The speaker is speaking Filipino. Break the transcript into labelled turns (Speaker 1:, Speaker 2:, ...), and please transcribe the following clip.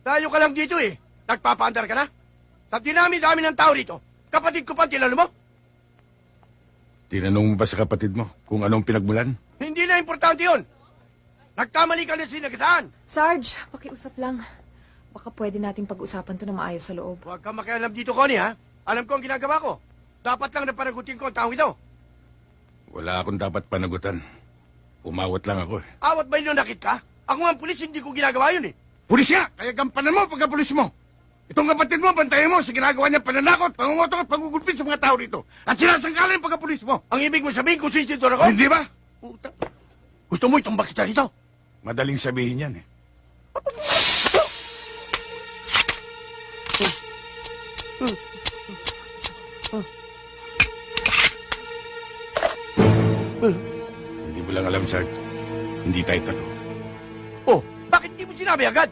Speaker 1: Tayo ka lang dito eh. Nagpapaandar ka na? Sa dinami-dami ng tao rito, kapatid ko pa tinalo mo?
Speaker 2: Tinanong mo ba sa kapatid mo kung anong pinagmulan?
Speaker 1: Hindi na importante yun. Nagkamali ka na sinagasaan.
Speaker 3: Sarge, pakiusap lang. Baka pwede nating pag-usapan to na maayos sa loob.
Speaker 1: Huwag kang makialam dito, Connie, ha? Alam ko ang ginagawa ko. Dapat lang na panagutin ko ang taong ito.
Speaker 2: Wala akong dapat panagutan. Umawat lang ako eh.
Speaker 1: Awat ba nakit ka? Ako nga ang pulis, hindi ko ginagawa yun eh.
Speaker 2: Pulis nga! Kaya gampanan mo pagka-pulis mo! Itong kapatid mo, bantayan mo sa ginagawa niya pananakot, pangungutong at pangugulpit sa mga tao rito. At sinasangkalan yung pagka-pulis mo.
Speaker 1: Ang ibig mo sabihin kung sinsintor ako?
Speaker 2: Hindi ba?
Speaker 1: Puta. Gusto mo itumbak kita rito?
Speaker 2: Madaling sabihin yan eh. Hindi mo lang alam, Sarge. Hindi tayo talo.
Speaker 1: Oh, bakit di mo sinabi agad?